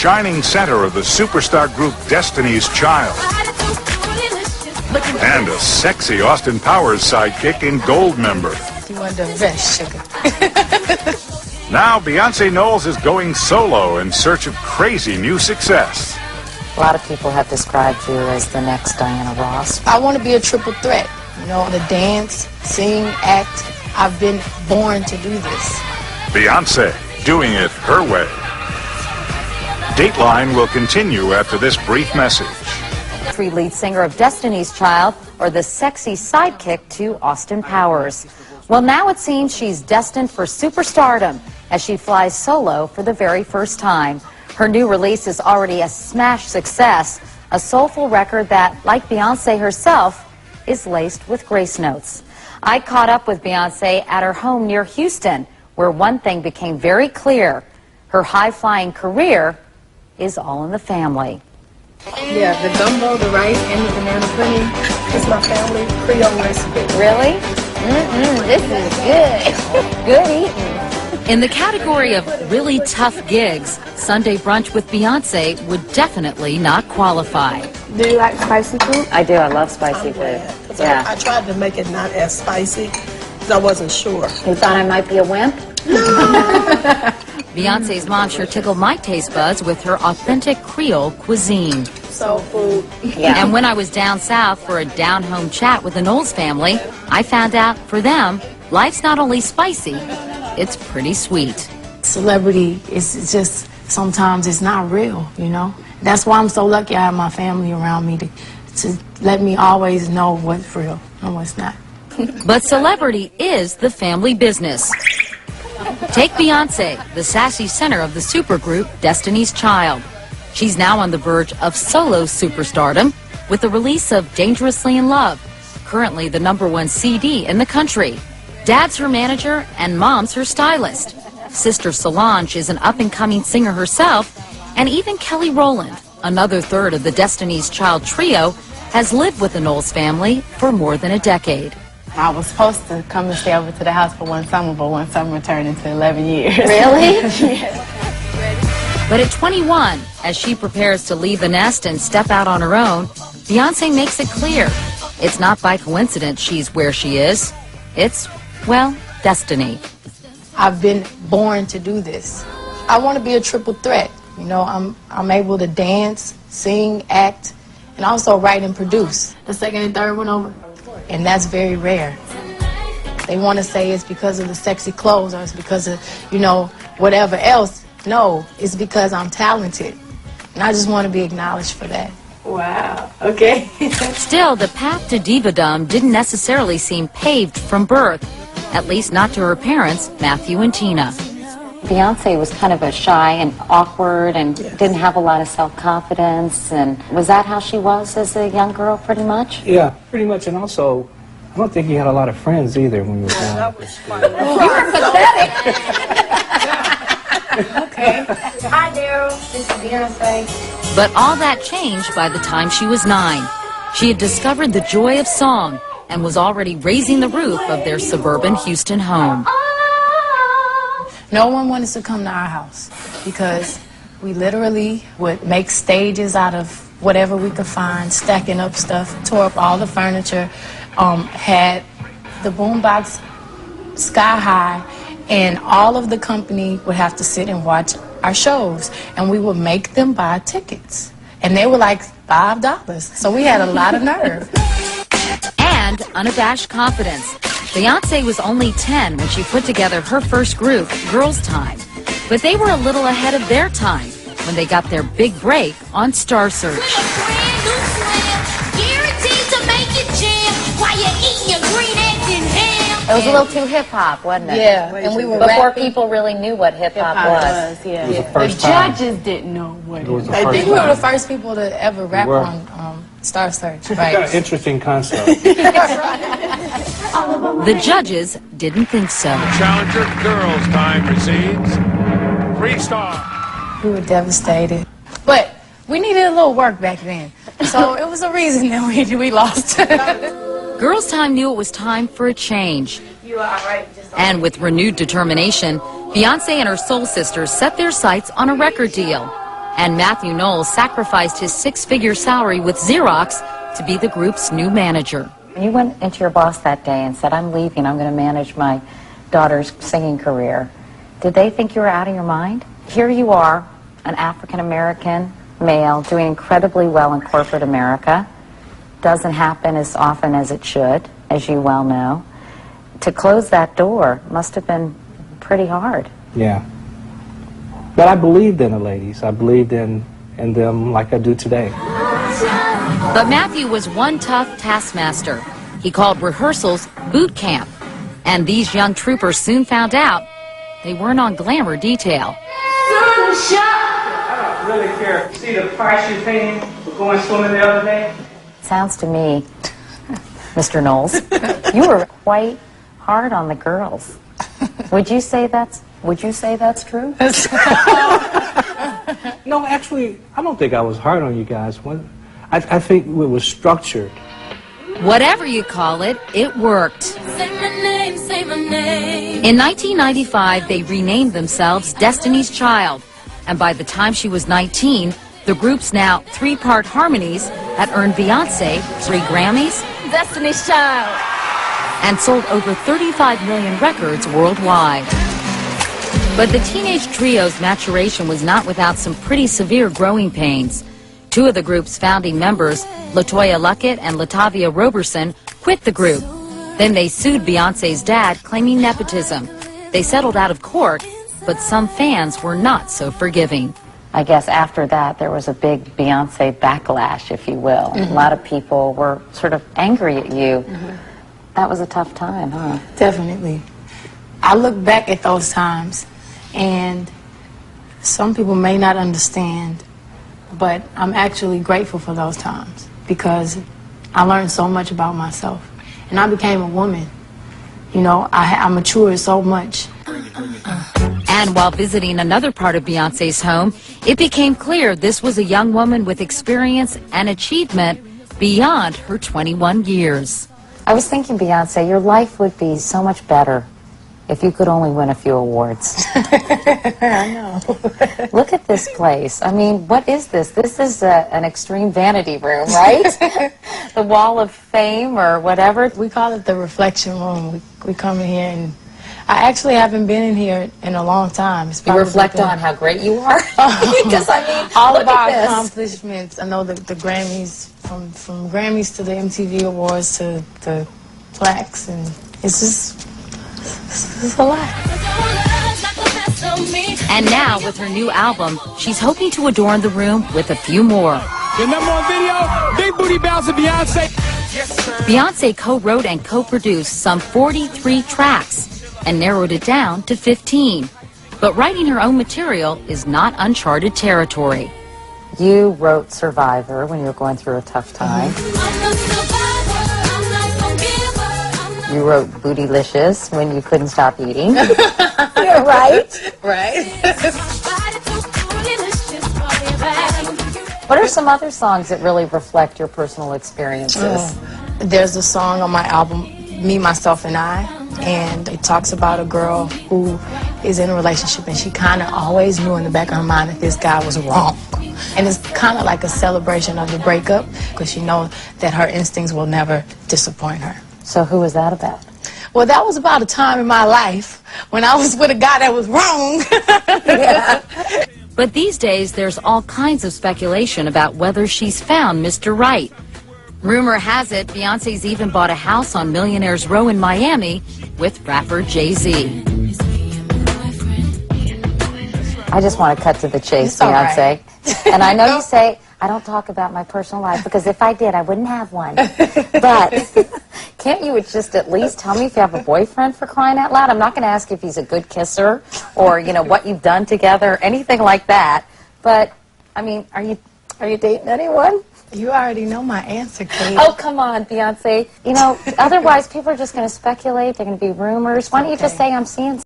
shining center of the superstar group Destiny's Child. And a sexy Austin Powers sidekick in Goldmember. You want the best, sugar. Now Beyonce Knowles is going solo in search of crazy new success. A lot of people have described you as the next Diana Ross. I want to be a triple threat. You know, the dance, sing, act. I've been born to do this. Beyonce, doing it her way. Dateline will continue after this brief message. Free lead singer of Destiny's Child, or the sexy sidekick to Austin Powers. Well, now it seems she's destined for superstardom as she flies solo for the very first time. Her new release is already a smash success, a soulful record that, like Beyonce herself, is laced with grace notes. I caught up with Beyonce at her home near Houston, where one thing became very clear. Her high-flying career is all in the family. Yeah, the gumbo, the rice, and the banana pudding is my family Creole recipe. Really? This is good. Good eating. In the category of really tough gigs, Sunday brunch with Beyonce would definitely not qualify. Do you like spicy food? I do. I love spicy food. Yeah. I tried to make it not as spicy because I wasn't sure. You thought I might be a wimp? Beyonce's mom sure tickled my taste buds with her authentic Creole cuisine. Soul food. Yeah. And when I was down south for a down-home chat with the Knowles family, I found out for them, life's not only spicy, it's pretty sweet. Celebrity is just, sometimes it's not real, you know? That's why I'm so lucky I have my family around me to let me always know what's real and what's not. But celebrity is the family business. Take Beyonce, the sassy center of the supergroup Destiny's Child. She's now on the verge of solo superstardom with the release of Dangerously in Love, currently the #1 CD in the country. Dad's her manager and mom's her stylist. Sister Solange is an up-and-coming singer herself, and even Kelly Rowland, another third of the Destiny's Child trio, has lived with the Knowles family for more than a decade. I was supposed to come and stay over to the house for one summer, but one summer turned into 11 years. Really? Yes. But at 21, as she prepares to leave the nest and step out on her own, Beyonce makes it clear it's not by coincidence she's where she is. It's, well, destiny. I've been born to do this. I want to be a triple threat. You know, I'm able to dance, sing, act, and also write and produce. The second and third one over. And that's very rare. They want to say it's because of the sexy clothes or it's because of, you know, whatever else. No, it's because I'm talented. And I just want to be acknowledged for that. Wow, okay. Still, the path to divadom didn't necessarily seem paved from birth, at least not to her parents, Matthew and Tina. Beyonce was kind of a shy and awkward and didn't have a lot of self-confidence. And was that how she was as a young girl, pretty much? Yeah, pretty much. And also, I don't think you had a lot of friends either when you were young. You were pathetic. Okay. Hi, Daryl. This is Beyonce. But all that changed by the time she was 9. She had discovered the joy of song and was already raising the roof of their suburban Houston home. No one wanted to come to our house because we literally would make stages out of whatever we could find, stacking up stuff, tore up all the furniture, had the boombox sky high, and all of the company would have to sit and watch our shows, and we would make them buy tickets. And they were like $5, so we had a lot of nerve. And unabashed confidence. Beyonce was only 10 when she put together her first group, Girls Time. But they were a little ahead of their time when they got their big break on Star Search. It was a little too hip-hop, wasn't it? Yeah, and we were Before rapping. people really knew what hip-hop was. Yeah. It was the The first time. judges didn't know what it was. I think we were the first people to ever rap on Star Search, right? Got an interesting concept. The judges didn't think so. Challenger Girls Time recedes. 3 stars. We were devastated. But we needed a little work back then. So it was a reason that we lost. Girls Time knew it was time for a change. And with renewed determination, Beyonce and her soul sisters set their sights on a record deal. And Matthew Knowles sacrificed his six-figure salary with Xerox to be the group's new manager. When you went into your boss that day and said, I'm leaving, I'm going to manage my daughter's singing career, did they think you were out of your mind? Here you are, an African-American male doing incredibly well in corporate America. Doesn't happen as often as it should, as you well know. To close that door must have been pretty hard. Yeah. But I believed in the ladies. I believed in them like I do today. But Matthew was one tough taskmaster. He called rehearsals boot camp. And these young troopers soon found out they weren't on glamour detail. I don't really care. See the price you're paying for going swimming the other day? Sounds to me, Mr. Knowles, you were quite hard on the girls. Would you say that's true? No, actually, I don't think I was hard on you guys. I think it was structured. Whatever you call it, it worked. Say my name, say my name. In 1995, they renamed themselves Destiny's Child. And by the time she was 19, the group's now three-part harmonies had earned Beyonce 3 Grammys Destiny's Child. and sold over 35 million records worldwide. But the teenage trio's maturation was not without some pretty severe growing pains. 2 of the group's founding members, LaToya Luckett and Latavia Roberson, quit the group. Then they sued Beyonce's dad, claiming nepotism. They settled out of court, but some fans were not so forgiving. I guess after that there was a big Beyonce backlash, if you will. A lot of people were sort of angry at you. That was a tough time, huh? Definitely. I look back at those times, and some people may not understand, but I'm actually grateful for those times because I learned so much about myself. And I became a woman. You know, I matured so much. And while visiting another part of Beyonce's home, it became clear this was a young woman with experience and achievement beyond her 21 years. I was thinking, Beyonce, your life would be so much better if you could only win a few awards. I know. Look at this place. I mean, what is this? This is an extreme vanity room, right? The Wall of Fame or whatever. We call it the reflection room. We come in here, and I actually haven't been in here in a long time. It's You reflect on how great you are? Because, I mean, all look of our at this. accomplishments. I know the Grammys, from Grammys to the MTV Awards to the plaques, and it's a lot. And now, with her new album, she's hoping to adorn the room with a few more. Your #1 video, Big Booty Bouncer Beyonce. Beyonce co-wrote and co-produced some 43 tracks and narrowed it down to 15. But writing her own material is not uncharted territory. You wrote Survivor when you were going through a tough time. You wrote Bootylicious when you couldn't stop eating. You're right. Right. What are some other songs that really reflect your personal experiences? There's a song on my album, Me, Myself, and I, and it talks about a girl who is in a relationship, and she kind of always knew in the back of her mind that this guy was wrong. And it's kind of like a celebration of the breakup, because she knows that her instincts will never disappoint her. So who was that about? Well, that was about a time in my life when I was with a guy that was wrong. Yeah. But these days, there's all kinds of speculation about whether she's found Mr. Right. Rumor has it, Beyonce's even bought a house on Millionaires Row in Miami with rapper Jay-Z. I just want to cut to the chase, It's all Beyonce. right. And I know you say, I don't talk about my personal life, because if I did, I wouldn't have one. But can't you just at least tell me if you have a boyfriend, for crying out loud? I'm not going to ask if he's a good kisser or, you know, what you've done together, anything like that. But, I mean, are you dating anyone? You already know my answer, Kate. Oh, come on, Beyonce. You know, otherwise people are just going to speculate. They're going to be rumors. Why don't you just say I'm seeing